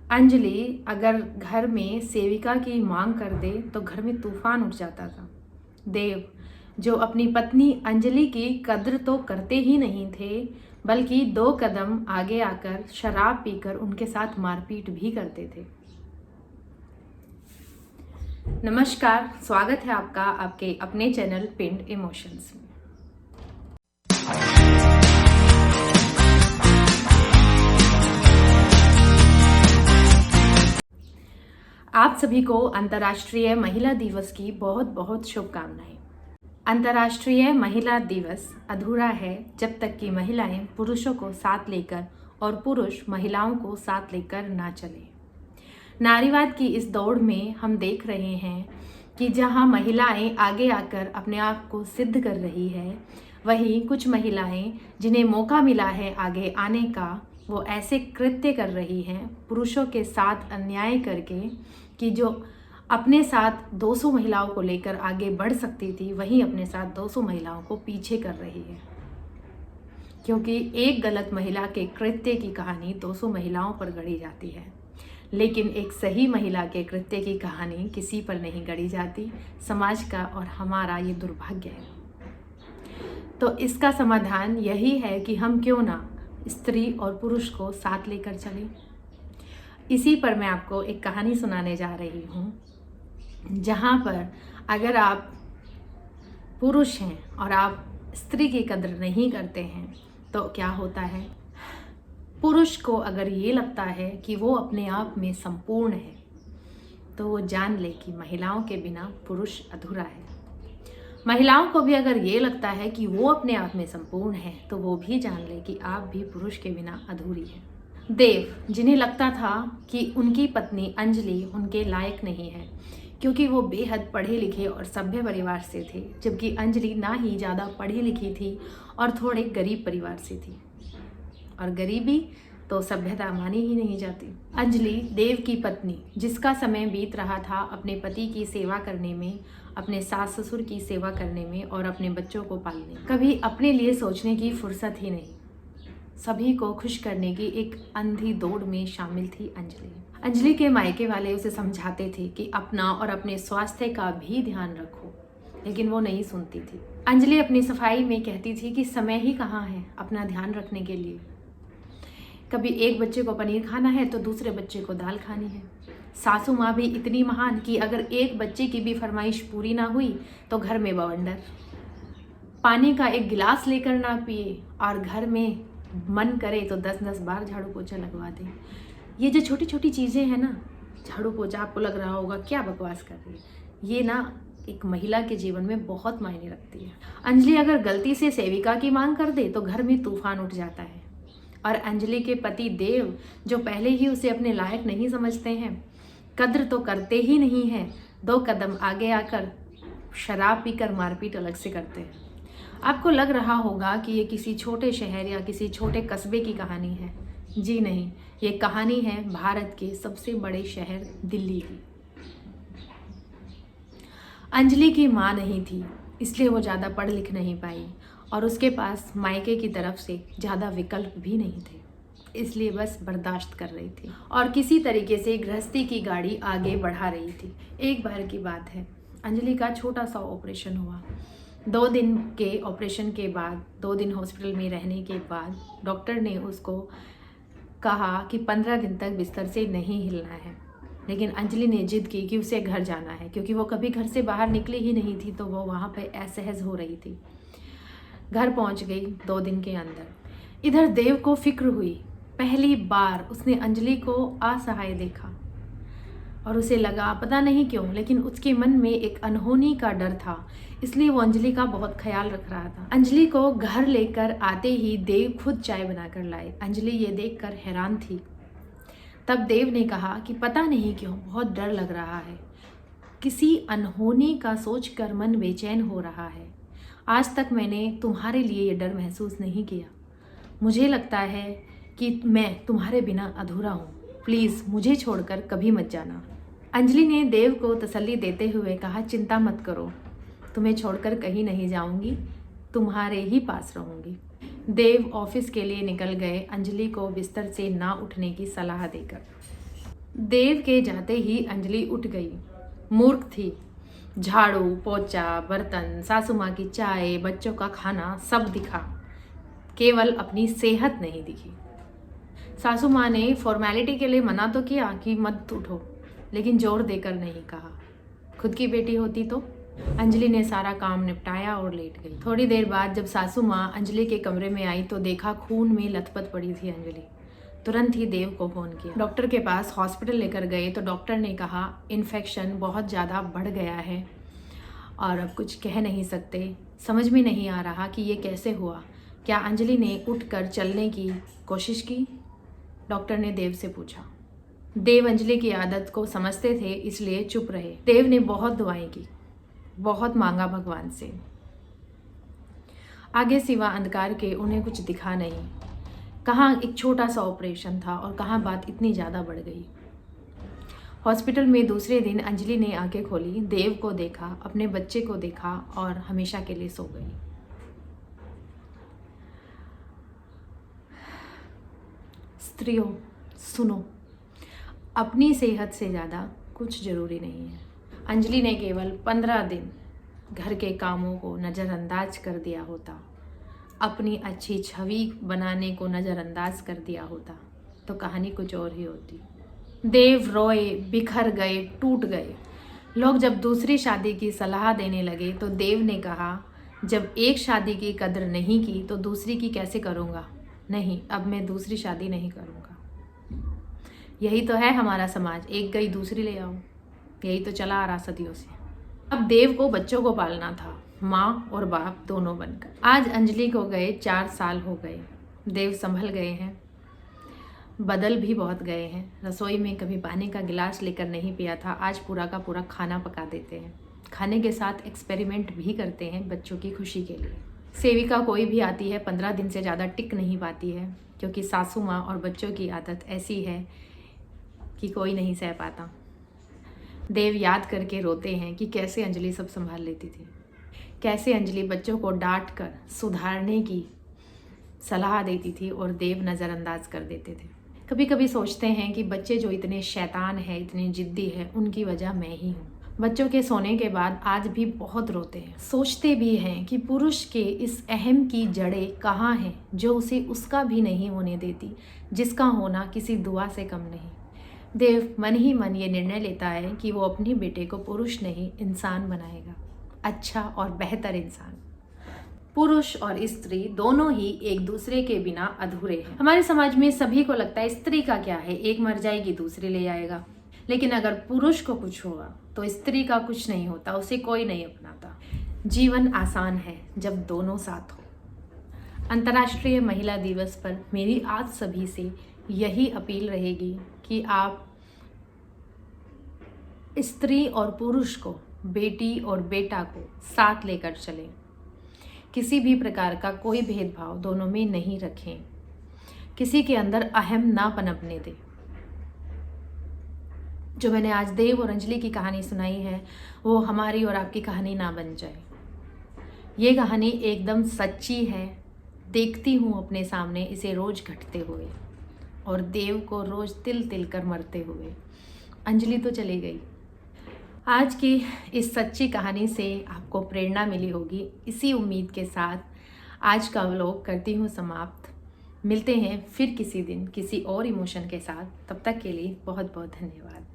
अंजलि अगर घर में सेविका की मांग कर दे तो घर में तूफान उठ जाता था। देव, जो अपनी पत्नी अंजलि की कद्र तो करते ही नहीं थे, बल्कि 2 कदम आगे आकर शराब पीकर उनके साथ मारपीट भी करते थे। नमस्कार, स्वागत है आपका आपके अपने चैनल पिंड इमोशंस में। आप सभी को अंतर्राष्ट्रीय महिला दिवस की बहुत बहुत शुभकामनाएं। अंतर्राष्ट्रीय महिला दिवस अधूरा है जब तक कि महिलाएं पुरुषों को साथ लेकर और पुरुष महिलाओं को साथ लेकर ना चले। नारीवाद की इस दौड़ में हम देख रहे हैं कि जहां महिलाएं आगे आकर अपने आप को सिद्ध कर रही है, वहीं कुछ महिलाएं जिन्हें मौका मिला है आगे आने का, वो ऐसे कृत्य कर रही हैं पुरुषों के साथ अन्याय करके कि जो अपने साथ 200 महिलाओं को लेकर आगे बढ़ सकती थी, वहीं अपने साथ 200 महिलाओं को पीछे कर रही है। क्योंकि एक गलत महिला के कृत्य की कहानी 200 महिलाओं पर गढ़ी जाती है, लेकिन एक सही महिला के कृत्य की कहानी किसी पर नहीं गढ़ी जाती। समाज का और हमारा ये दुर्भाग्य है। तो इसका समाधान यही है कि हम क्यों ना स्त्री और पुरुष को साथ लेकर चलें। इसी पर मैं आपको एक कहानी सुनाने जा रही हूँ, जहाँ पर अगर आप पुरुष हैं और आप स्त्री की कद्र नहीं करते हैं तो क्या होता है। पुरुष को अगर ये लगता है कि वो अपने आप में संपूर्ण है, तो वो जान ले कि महिलाओं के बिना पुरुष अधूरा है। महिलाओं को भी अगर ये लगता है कि वो अपने आप में संपूर्ण है, तो वो भी जान ले कि आप भी पुरुष के बिना अधूरी है। देव, जिन्हें लगता था कि उनकी पत्नी अंजलि उनके लायक नहीं है क्योंकि वो बेहद पढ़े लिखे और सभ्य परिवार से थे, जबकि अंजलि ना ही ज़्यादा पढ़ी लिखी थी और थोड़े गरीब परिवार से थी, और गरीबी तो सभ्यता मानी ही नहीं जाती। अंजलि देव की पत्नी, जिसका समय बीत रहा था अपने पति की सेवा करने में, अपने सास ससुर की सेवा करने में और अपने बच्चों को पालने, कभी अपने लिए सोचने की फुर्सत ही नहीं। सभी को खुश करने की एक अंधी दौड़ में शामिल थी अंजलि। अंजलि के मायके वाले उसे समझाते थे कि अपना और अपने स्वास्थ्य का भी ध्यान रखो, लेकिन वो नहीं सुनती थी। अंजलि अपनी सफाई में कहती थी कि समय ही कहाँ है अपना ध्यान रखने के लिए। कभी एक बच्चे को पनीर खाना है तो दूसरे बच्चे को दाल खानी है। सासू माँ भी इतनी महान कि अगर एक बच्चे की भी फरमाइश पूरी ना हुई तो घर में बवंडर। पानी का एक गिलास लेकर ना पिए और घर में मन करे तो 10-10 बार झाड़ू पोछा लगवा दे। ये जो छोटी छोटी चीज़ें हैं ना, झाड़ू पोछा आपको लग रहा होगा क्या बकवास कर रही है, ये ना एक महिला के जीवन में बहुत मायने रखती है। अंजलि अगर गलती से सेविका की मांग कर दे तो घर में तूफान उठ जाता है, और अंजलि के पति देव, जो पहले ही उसे अपने लायक नहीं समझते हैं, कद्र तो करते ही नहीं हैं, 2 कदम आगे आकर शराब पीकर मारपीट अलग से करते हैं। आपको लग रहा होगा कि ये किसी छोटे शहर या किसी छोटे कस्बे की कहानी है। जी नहीं, ये कहानी है भारत के सबसे बड़े शहर दिल्ली की। अंजलि की माँ नहीं थी, इसलिए वो ज़्यादा पढ़ लिख नहीं पाई, और उसके पास मायके की तरफ से ज़्यादा विकल्प भी नहीं थे, इसलिए बस बर्दाश्त कर रही थी और किसी तरीके से गृहस्थी की गाड़ी आगे बढ़ा रही थी। एक बार की बात है, अंजलि का छोटा सा ऑपरेशन हुआ। 2 दिन के ऑपरेशन के बाद, 2 दिन हॉस्पिटल में रहने के बाद डॉक्टर ने उसको कहा कि 15 दिन तक बिस्तर से नहीं हिलना है, लेकिन अंजलि ने जिद की कि उसे घर जाना है, क्योंकि वो कभी घर से बाहर निकली ही नहीं थी, तो वो वहाँ पे असहज हो रही थी। घर पहुँच गई 2 दिन के अंदर। इधर देव को फिक्र हुई, पहली बार उसने अंजलि को असहाय देखा और उसे लगा पता नहीं क्यों, लेकिन उसके मन में एक अनहोनी का डर था, इसलिए वो अंजलि का बहुत ख्याल रख रहा था। अंजलि को घर लेकर आते ही देव खुद चाय बनाकर लाए। अंजलि ये देखकर हैरान थी। तब देव ने कहा कि पता नहीं क्यों बहुत डर लग रहा है, किसी अनहोनी का सोचकर मन बेचैन हो रहा है। आज तक मैंने तुम्हारे लिए ये डर महसूस नहीं किया। मुझे लगता है कि मैं तुम्हारे बिना अधूरा हूँ, प्लीज़ मुझे छोड़कर कभी मत जाना। अंजलि ने देव को तसल्ली देते हुए कहा, चिंता मत करो, तुम्हें छोड़कर कहीं नहीं जाऊंगी, तुम्हारे ही पास रहूंगी। देव ऑफिस के लिए निकल गए, अंजलि को बिस्तर से ना उठने की सलाह देकर। देव के जाते ही अंजलि उठ गई। मूर्ख थी। झाड़ू पोछा बर्तन सासू माँ की चाय बच्चों का खाना सब दिखा, केवल अपनी सेहत नहीं दिखी। सासू माँ ने फॉर्मेलिटी के लिए मना तो किया कि मत उठो, लेकिन जोर देकर नहीं कहा। खुद की बेटी होती तो अंजलि ने सारा काम निपटाया और लेट गई। थोड़ी देर बाद जब सासू माँ अंजलि के कमरे में आई तो देखा खून में लथपथ पड़ी थी अंजलि। तुरंत ही देव को फ़ोन किया। डॉक्टर के पास हॉस्पिटल लेकर गए तो डॉक्टर ने कहा इन्फेक्शन बहुत ज़्यादा बढ़ गया है और अब कुछ कह नहीं सकते। समझ में नहीं आ रहा कि ये कैसे हुआ। क्या अंजलि ने उठकर चलने की कोशिश की? डॉक्टर ने देव से पूछा। देव अंजलि की आदत को समझते थे, इसलिए चुप रहे। देव ने बहुत दुआएं की, बहुत मांगा भगवान से। आगे सिवा अंधकार के उन्हें कुछ दिखा नहीं। कहाँ एक छोटा सा ऑपरेशन था और कहाँ बात इतनी ज़्यादा बढ़ गई। हॉस्पिटल में दूसरे दिन अंजलि ने आंखें खोली, देव को देखा, अपने बच्चे को देखा और हमेशा के लिए सो गई। स्त्रियों सुनो, अपनी सेहत से ज़्यादा कुछ ज़रूरी नहीं है। अंजलि ने केवल 15 दिन घर के कामों को नज़रअंदाज कर दिया होता, अपनी अच्छी छवि बनाने को नज़रअंदाज कर दिया होता तो कहानी कुछ और ही होती। देव रोए, बिखर गए, टूट गए। लोग जब दूसरी शादी की सलाह देने लगे तो देव ने कहा जब एक शादी की कदर नहीं की तो दूसरी की कैसे करूँगा? नहीं, अब मैं दूसरी शादी नहीं करूँगा। यही तो है हमारा समाज, एक गई दूसरी ले आओ। यही तो चला आ रहा सदियों से। अब देव को बच्चों को पालना था, माँ और बाप दोनों बनकर। आज अंजलि को गए 4 साल हो गए। देव संभल गए हैं, बदल भी बहुत गए हैं। रसोई में कभी पानी का गिलास लेकर नहीं पिया था, आज पूरा का पूरा खाना पका देते हैं। खाने के साथ एक्सपेरिमेंट भी करते हैं बच्चों की खुशी के लिए। सेविका कोई भी आती है 15 दिन से ज़्यादा टिक नहीं पाती है, क्योंकि सासू माँ और बच्चों की आदत ऐसी है कि कोई नहीं सह पाता। देव याद करके रोते हैं कि कैसे अंजलि सब संभाल लेती थी, कैसे अंजलि बच्चों को डांट कर सुधारने की सलाह देती थी और देव नज़रअंदाज कर देते थे। कभी कभी सोचते हैं कि बच्चे जो इतने शैतान हैं, इतने जिद्दी हैं, उनकी वजह मैं ही हूँ। बच्चों के सोने के बाद आज भी बहुत रोते हैं। सोचते भी हैं कि पुरुष के इस अहम की जड़ें कहाँ हैं जो उसे उसका भी नहीं होने देती, जिसका होना किसी दुआ से कम नहीं। देव मन ही मन ये निर्णय लेता है कि वो अपने बेटे को पुरुष नहीं इंसान बनाएगा, अच्छा और बेहतर इंसान। पुरुष और स्त्री दोनों ही एक दूसरे के बिना अधूरे हैं। हमारे समाज में सभी को लगता है स्त्री का क्या है, एक मर जाएगी दूसरी ले आएगा। लेकिन अगर पुरुष को कुछ हुआ तो स्त्री का कुछ नहीं होता, उसे कोई नहीं अपनाता। जीवन आसान है जब दोनों साथ हो। अंतर्राष्ट्रीय महिला दिवस पर मेरी आज सभी से यही अपील रहेगी कि आप स्त्री और पुरुष को, बेटी और बेटा को साथ लेकर चलें। किसी भी प्रकार का कोई भेदभाव दोनों में नहीं रखें। किसी के अंदर अहम ना पनपने दें। जो मैंने आज देव और अंजलि की कहानी सुनाई है वो हमारी और आपकी कहानी ना बन जाए। ये कहानी एकदम सच्ची है। देखती हूँ अपने सामने इसे रोज घटते हुए और देव को रोज तिल तिल कर मरते हुए। अंजलि तो चली गई। आज की इस सच्ची कहानी से आपको प्रेरणा मिली होगी। इसी उम्मीद के साथ आज का व्लॉग करती हूँ समाप्त। मिलते हैं फिर किसी दिन किसी और इमोशन के साथ। तब तक के लिए बहुत बहुत धन्यवाद।